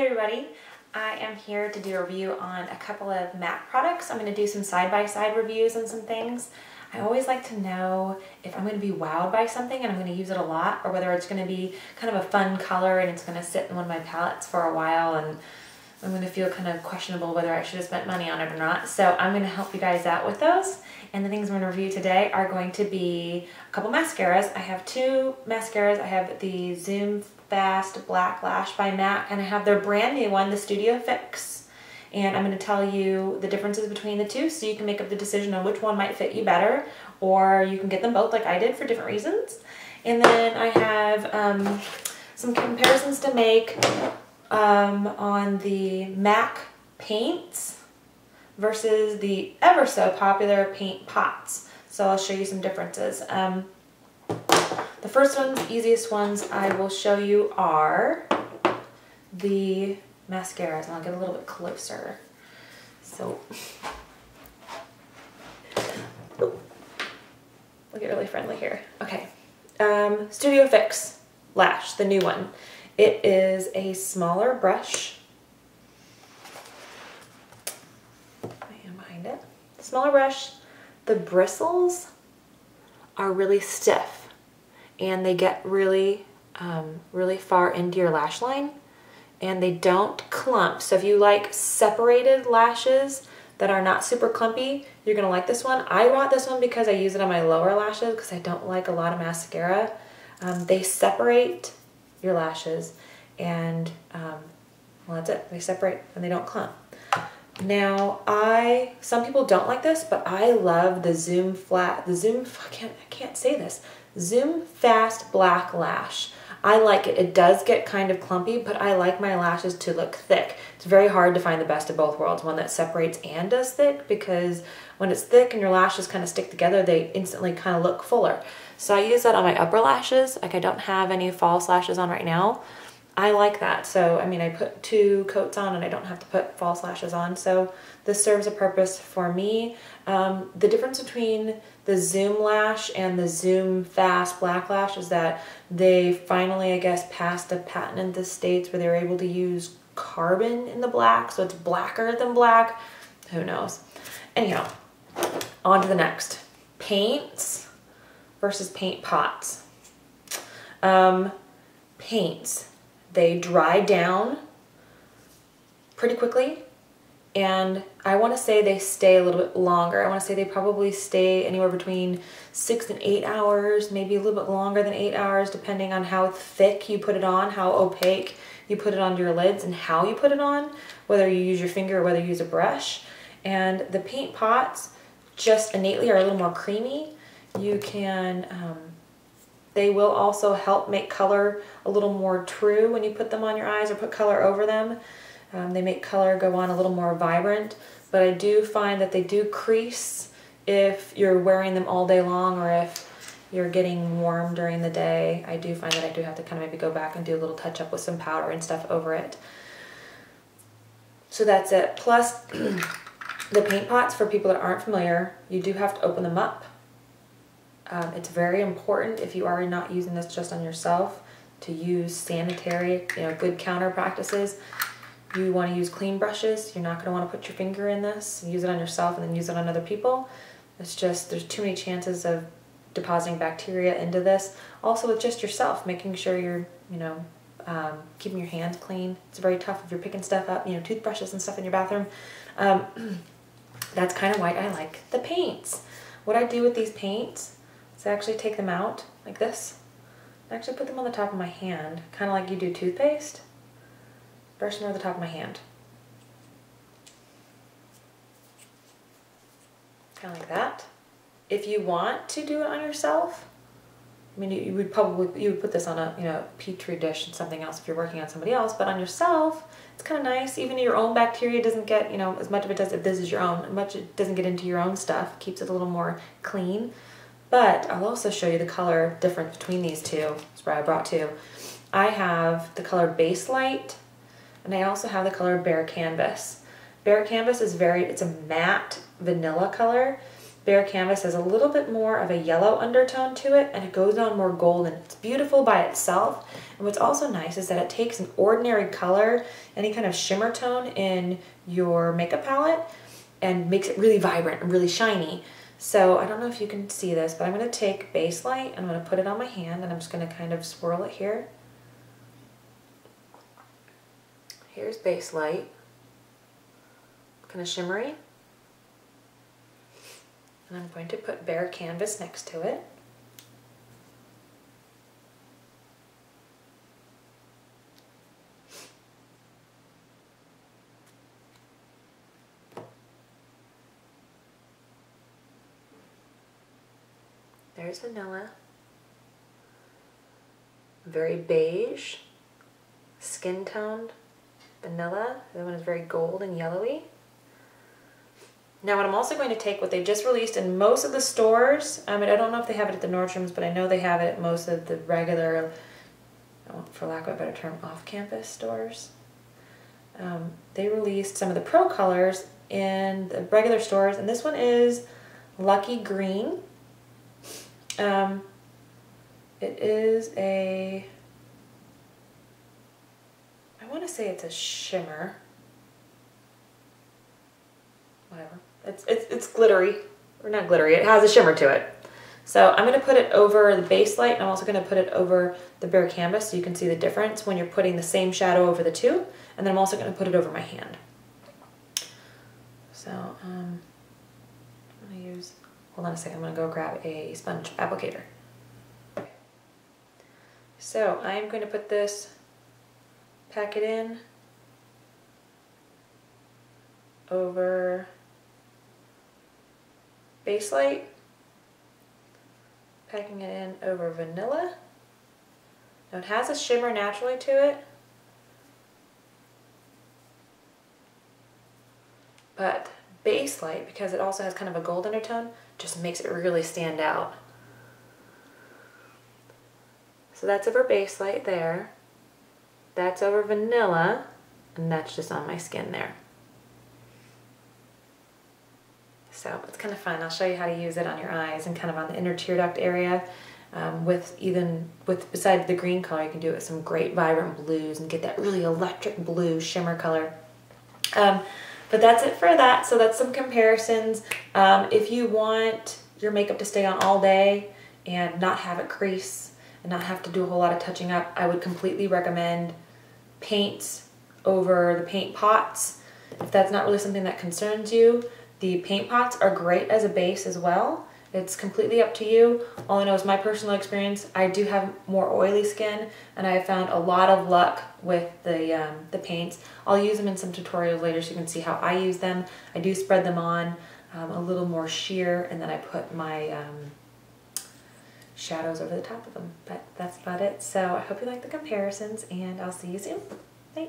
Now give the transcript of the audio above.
Hey everybody, I am here to do a review on a couple of MAC products. I'm going to do some side-by-side reviews on some things. I always like to know if I'm going to be wowed by something and I'm going to use it a lot, or whether it's going to be kind of a fun color and it's going to sit in one of my palettes for a while and I'm going to feel kind of questionable whether I should have spent money on it or not. So I'm going to help you guys out with those. And the things I'm going to review today are going to be a couple mascaras. I have two mascaras. I have the Zoom Fast Black Lash by MAC, and I have their brand new one, the Studio Fix. And I'm going to tell you the differences between the two so you can make up the decision on which one might fit you better, or you can get them both like I did for different reasons. And then I have some comparisons to make on the MAC paints versus the ever so popular paint pots. So I'll show you some differences. The first ones, easiest ones I will show you are the mascaras, and I'll get a little bit closer. So, we'll get really friendly here. Okay, Studio Fix Lash, the new one. It is a smaller brush. Behind it, smaller brush. The bristles are really stiff and they get really, really far into your lash line, and they don't clump. So if you like separated lashes that are not super clumpy, you're gonna like this one. I bought this one because I use it on my lower lashes because I don't like a lot of mascara. They separate your lashes and well, that's it. They separate and they don't clump. Now, some people don't like this, but I love the Zoom Fast Black Lash. I like it. It does get kind of clumpy, but I like my lashes to look thick. It's very hard to find the best of both worlds, one that separates and does thick, because when it's thick and your lashes kind of stick together, they instantly kind of look fuller. So I use that on my upper lashes. Like, I don't have any false lashes on right now. I like that. So, I mean, I put 2 coats on and I don't have to put false lashes on. So this serves a purpose for me. The difference between the Zoom Lash and the Zoom Fast Black Lash is that they finally, I guess, passed a patent in the States where they were able to use carbon in the black. So it's blacker than black. Who knows? Anyhow, on to the next. Paints versus paint pots. Paints. They dry down pretty quickly, and I want to say they stay a little bit longer. I want to say they probably stay anywhere between 6 and 8 hours, maybe a little bit longer than 8 hours, depending on how thick you put it on, how opaque you put it onto your lids, and how you put it on, whether you use your finger or whether you use a brush. And the paint pots just innately are a little more creamy. You can they will also help make color a little more true when you put them on your eyes or put color over them. They make color go on a little more vibrant, but I do find that they do crease if you're wearing them all day long, or if you're getting warm during the day. I do find that I do have to kind of maybe go back and do a little touch up with some powder and stuff over it. So that's it. Plus, the paint pots, for people that aren't familiar, you do have to open them up. It's very important, if you are not using this just on yourself, to use sanitary, good counter practices. You want to use clean brushes. You're not going to want to put your finger in this and use it on yourself and then use it on other people. It's just, there's too many chances of depositing bacteria into this. Also with just yourself, making sure you're, keeping your hands clean. It's very tough if you're picking stuff up, toothbrushes and stuff in your bathroom. That's kind of why I like the paints. What I do with these paints, I actually take them out like this. I actually put them on the top of my hand, kind of like you do toothpaste. Brush them over the top of my hand. Kind of like that. If you want to do it on yourself, I mean, you would put this on a petri dish and something else if you're working on somebody else, but on yourself, it's kind of nice. Even your own bacteria doesn't get, as much of it does if this is your own, much it doesn't get into your own stuff. Keeps it a little more clean. But I'll also show you the color difference between these two. That's where I brought two. I have the color Base Light, and I also have the color Bare Canvas. Bare Canvas is it's a matte vanilla color, Bare Canvas has a little bit more of a yellow undertone to it, and it goes on more golden. It's beautiful by itself, and what's also nice is that it takes an ordinary color, any kind of shimmer tone in your makeup palette, and makes it really vibrant and really shiny. So I don't know if you can see this, but I'm going to take Base Light, and I'm going to put it on my hand, and I'm just going to kind of swirl it here. Here's Base Light, kind of shimmery. And I'm going to put Bare Canvas next to it. There's Vanilla. Very beige, skin toned vanilla. The other one is very gold and yellowy. Now what I'm also going to take, what they just released in most of the stores, I don't know if they have it at the Nordstrom's, but I know they have it at most of the regular, for lack of a better term, off-campus stores. They released some of the Pro colors in the regular stores, and this one is Lucky Green. It is a, I want to say it's a shimmer. Whatever. It's glittery, or not glittery, it has a shimmer to it. So I'm going to put it over the Base Light, and I'm also going to put it over the Bare Canvas so you can see the difference when you're putting the same shadow over the two, and then I'm also going to put it over my hand. So I'm going to use, hold on a second, I'm going to go grab a sponge applicator. So I'm going to put this, pack it in over Base Light, packing it in over Vanilla. Now it has a shimmer naturally to it, but Base Light, because it also has kind of a gold undertone, just makes it really stand out. So that's over Base Light there, that's over Vanilla, and that's just on my skin there. So it's kind of fun. I'll show you how to use it on your eyes and kind of on the inner tear duct area. Besides the green color, you can do it with some great vibrant blues and get that really electric blue shimmer color. But that's it for that. So that's some comparisons. If you want your makeup to stay on all day and not have it crease and not have to do a whole lot of touching up, I would completely recommend paints over the paint pots. If that's not really something that concerns you, the paint pots are great as a base as well. It's completely up to you. All I know is my personal experience. I do have more oily skin, and I have found a lot of luck with the paints. I'll use them in some tutorials later so you can see how I use them. I do spread them on a little more sheer, and then I put my shadows over the top of them. But that's about it. So I hope you like the comparisons, and I'll see you soon. Bye.